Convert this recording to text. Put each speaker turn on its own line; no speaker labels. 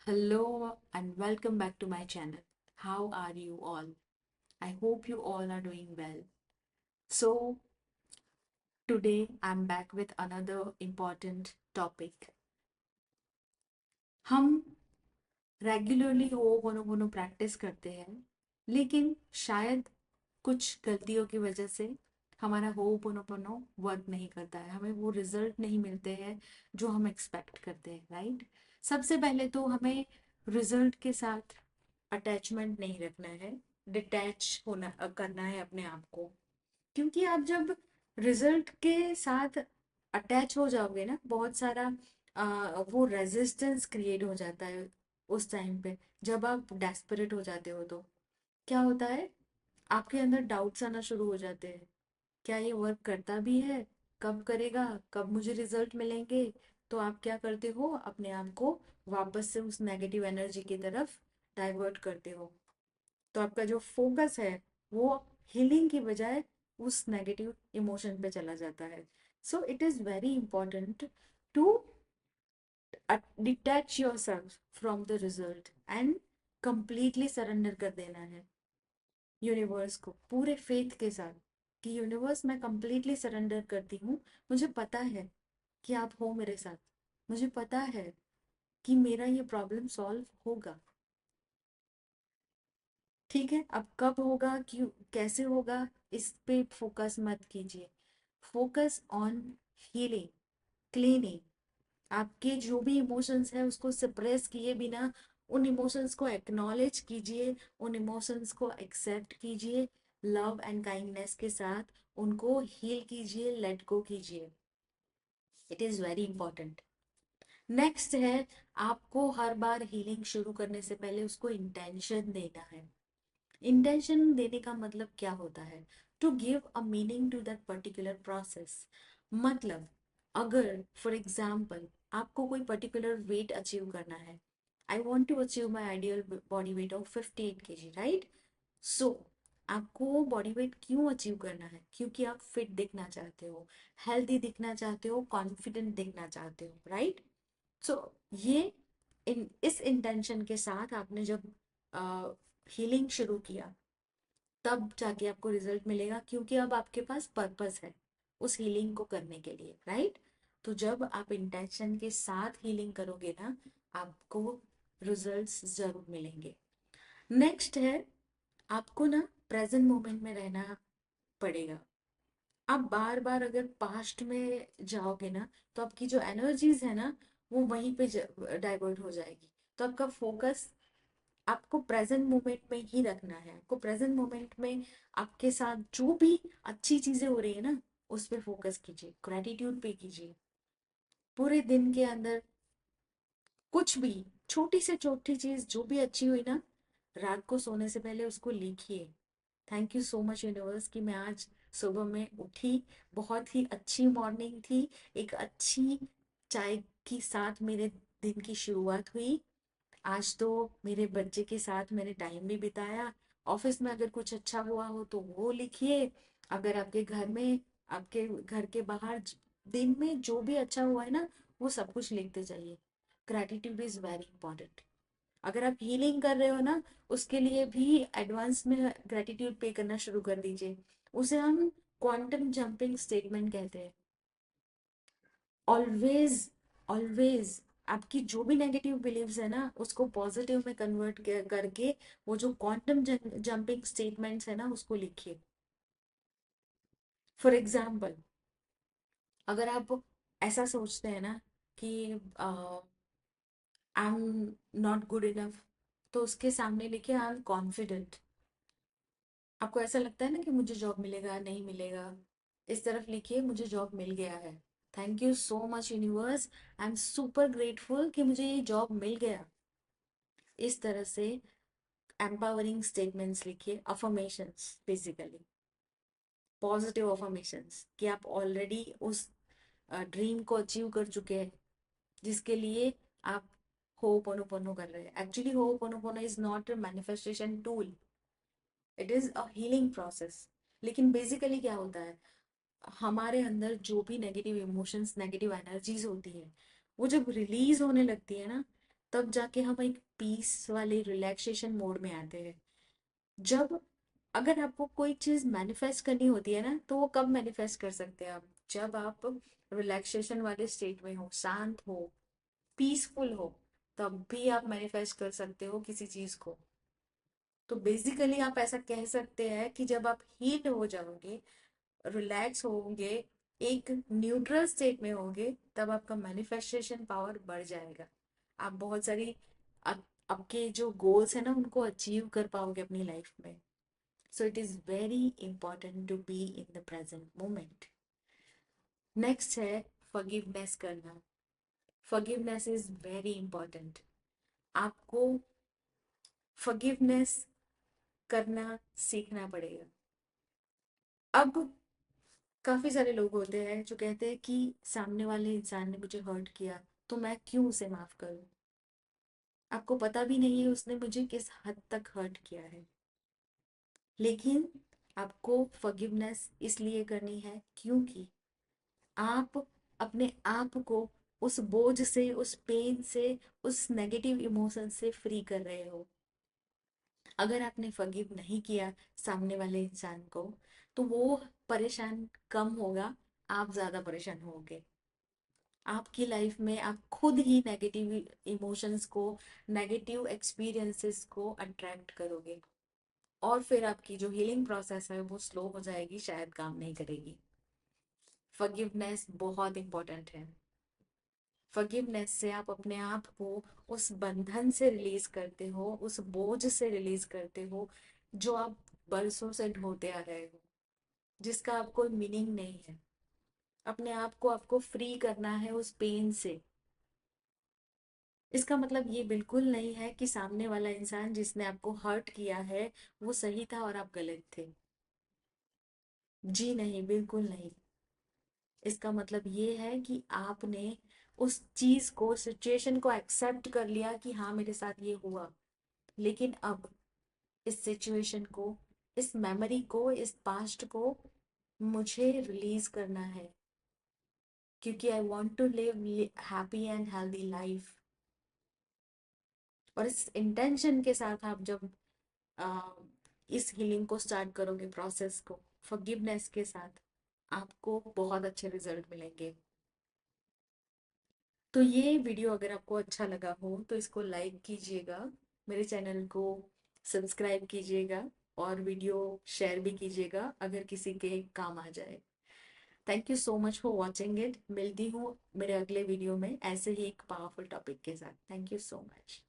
Hello and welcome back to my channel. How are you all? I hope you all are doing well. So, today I'm back with another important topic. हम regularly ho'oponopono practice करते हैं, लेकिन शायद कुछ गलतियों की वजह से हमारा होपोनोपोनो वर्क नहीं करता है, हमें वो रिजल्ट नहीं मिलते हैं जो हम एक्सपेक्ट करते हैं, राइट? सबसे पहले तो हमें रिजल्ट के साथ अटैचमेंट नहीं रखना है, डिटैच होना करना है अपने आप को। क्योंकि आप जब रिजल्ट के साथ अटैच हो जाओगे ना, बहुत सारा वो रेजिस्टेंस क्रिएट हो जाता है उस टाइम पे। जब आप डेस्परेट हो जाते हो तो क्या होता है, आपके अंदर डाउट्स आना शुरू हो जाते हैं। क्या ये वर्क करता भी है? कब करेगा? कब मुझे रिजल्ट मिलेंगे? तो आप क्या करते हो, अपने आप को वापस से उस नेगेटिव एनर्जी की तरफ डाइवर्ट करते हो। तो आपका जो फोकस है वो हीलिंग की बजाय उस नेगेटिव इमोशन पे चला जाता है। So it is very important to detach your self from the result and completely surrender कर देना है यूनिवर्स को, पूरे फेथ के साथ कि यूनिवर्स मैं कंप्लीटली सरेंडर करती हूँ। मुझे पता है कि आप हो मेरे साथ, मुझे पता है कि मेरा ये प्रॉब्लम सॉल्व होगा। ठीक है, अब कब होगा, क्यों, कैसे होगा, इस पे फोकस मत कीजिए। Focus on healing, cleaning. आपके जो भी इमोशंस है उसको सप्रेस किए बिना उन इमोशंस को एक्नॉलेज कीजिए, उन इमोशंस को एक्सेप्ट कीजिए, लव एंड काइंडनेस के साथ उनको हील कीजिए, लेट गो कीजिए। It is very important. Next है, आपको हर बार हीलिंग शुरू करने से पहले उसको इंटेंशन देना है। इंटेंशन देने का मतलब क्या होता है? To give a meaning to that particular process. मतलब, अगर फॉर एग्जाम्पल आपको कोई पर्टिकुलर वेट अचीव करना है, I want to achieve my ideal body weight of 58 kg, right? So आपको बॉडी वेट क्यों अचीव करना है? क्योंकि आप फिट दिखना चाहते हो, हेल्दी दिखना चाहते हो, कॉन्फिडेंट दिखना चाहते हो, राइट? सो ये इस इंटेंशन के साथ आपने जब हीलिंग शुरू किया, तब जाके आपको रिजल्ट मिलेगा, क्योंकि अब आपके पास पर्पस है उस हीलिंग को करने के लिए, राइट? तो जब आप इंटेंशन के साथ हीलिंग करोगे ना, आपको रिजल्ट्स जरूर मिलेंगे। नेक्स्ट है, आपको ना प्रेजेंट मोमेंट में रहना पड़ेगा। आप बार बार अगर पास्ट में जाओगे ना, तो आपकी जो एनर्जीज है ना, वो वहीं पे डाइवर्ट हो जाएगी। तो आपका फोकस आपको प्रेजेंट मोमेंट में ही रखना है। आपको प्रेजेंट मोमेंट में आपके साथ जो भी अच्छी चीजें हो रही है ना, उस पे फोकस कीजिए, ग्रेटिट्यूड पे कीजिए। पूरे दिन के अंदर कुछ भी छोटी से छोटी चीज जो भी अच्छी हुई ना, रात को सोने से पहले उसको लिखिए। Thank you so much universe कि मैं आज सुबह में उठी, बहुत ही अच्छी मॉर्निंग थी, एक अच्छी चाय के साथ मेरे दिन की शुरुआत हुई। आज तो मेरे बच्चे के साथ मैंने टाइम भी बिताया। ऑफिस में अगर कुछ अच्छा हुआ हो तो वो लिखिए। अगर आपके घर में, आपके घर के बाहर दिन में जो भी अच्छा हुआ है ना, वो सब कुछ लिखते जाइए। Gratitude is very important. अगर आप हीलिंग कर रहे हो ना, उसके लिए भी एडवांस में ग्रेटिट्यूड पे करना शुरू कर दीजिए। उसे हम क्वांटम जंपिंग स्टेटमेंट कहते हैं। ऑलवेज, ऑलवेज आपकी जो भी नेगेटिव बिलीव्स है ना, उसको पॉजिटिव में कन्वर्ट करके वो जो क्वांटम जंपिंग स्टेटमेंट्स है ना, उसको लिखिए। फॉर एग्जाम्पल, अगर आप ऐसा सोचते हैं ना कि I am not good enough, तो उसके सामने लिखिए आई एम कॉन्फिडेंट। आपको ऐसा लगता है ना कि मुझे जॉब मिलेगा नहीं मिलेगा, इस तरफ लिखिए मुझे जॉब मिल गया है। Thank you so much universe, I am super grateful कि मुझे ये जॉब मिल गया। इस तरह से एम्पावरिंग स्टेटमेंट्स लिखिए, अफर्मेशंस, बेसिकली पॉजिटिव अफर्मेशंस कि आप ऑलरेडी उस ड्रीम को अचीव कर चुके हैं जिसके लिए आप होपोनोपोनो कर रहे हैं। Actually ho'oponopono is not a manifestation tool, it is a healing process. लेकिन बेसिकली क्या होता है, हमारे अंदर जो भी नेगेटिव इमोशंस, नेगेटिव एनर्जीज होती है, वो जब रिलीज होने लगती है ना, तब जाके हम एक पीस वाले रिलैक्सेशन मोड में आते हैं। जब अगर आपको कोई चीज मैनिफेस्ट करनी होती है ना, तो वो कब मैनिफेस्ट कर सकते हैं आप? जब आप रिलैक्सेशन वाले स्टेट में हो, शांत हो, पीसफुल हो, तब भी आप मैनिफेस्ट कर सकते हो किसी चीज को। तो बेसिकली आप ऐसा कह सकते हैं कि जब आप हील हो जाओगे, रिलैक्स होंगे, एक न्यूट्रल स्टेट में होंगे, तब आपका मैनिफेस्टेशन पावर बढ़ जाएगा। आप बहुत सारी आपके जो गोल्स है ना, उनको अचीव कर पाओगे अपनी लाइफ में। So it is very important to be in the present moment. Next है फॉरगिवनेस करना। Forgiveness is very important. आपको फॉरगिवनेस करना सीखना पड़ेगा। अब काफी सारे लोग होते हैं जो कहते हैं कि सामने वाले इंसान ने मुझे हर्ट किया, तो मैं क्यों उसे माफ करूं? आपको पता भी नहीं है उसने मुझे किस हद तक हर्ट किया है। लेकिन आपको फॉरगिवनेस इसलिए करनी है क्योंकि आप अपने आप को उस बोझ से, उस पेन से, उस नेगेटिव इमोशन से फ्री कर रहे हो। अगर आपने फॉरगिव नहीं किया सामने वाले इंसान को, तो वो परेशान कम होगा, आप ज्यादा परेशान होगे। आपकी लाइफ में आप खुद ही नेगेटिव इमोशंस को, नेगेटिव एक्सपीरियंसेस को अट्रैक्ट करोगे, और फिर आपकी जो हीलिंग प्रोसेस है वो स्लो हो जाएगी, शायद काम नहीं करेगी। फॉरगिवनेस बहुत इंपॉर्टेंट है। फॉरगिवनेस से आप अपने आप को उस बंधन से रिलीज करते हो, उस बोझ से रिलीज करते हो जो आप बरसों से ढोते आ रहे हो, जिसका आपको मीनिंग नहीं है। अपने आप को आपको फ्री करना है उस पेन से। इसका मतलब ये बिल्कुल नहीं है कि सामने वाला इंसान जिसने आपको हर्ट किया है वो सही था और आप गलत थे। जी नहीं, बिल्कुल नहीं। इसका मतलब ये है कि आपने उस चीज को, सिचुएशन को एक्सेप्ट कर लिया कि हाँ मेरे साथ ये हुआ, लेकिन अब इस सिचुएशन को, इस मेमोरी को, इस पास्ट को मुझे रिलीज करना है, क्योंकि I want to live happy and healthy life. और इस इंटेंशन के साथ आप जब आ, इस हीलिंग को स्टार्ट करोगे, प्रोसेस को फॉरगिवनेस के साथ, आपको बहुत अच्छे रिजल्ट मिलेंगे। तो ये वीडियो अगर आपको अच्छा लगा हो तो इसको लाइक कीजिएगा, मेरे चैनल को सब्सक्राइब कीजिएगा, और वीडियो शेयर भी कीजिएगा अगर किसी के काम आ जाए। Thank you so much for watching it. मिलती हूँ मेरे अगले वीडियो में ऐसे ही एक पावरफुल टॉपिक के साथ। Thank you so much.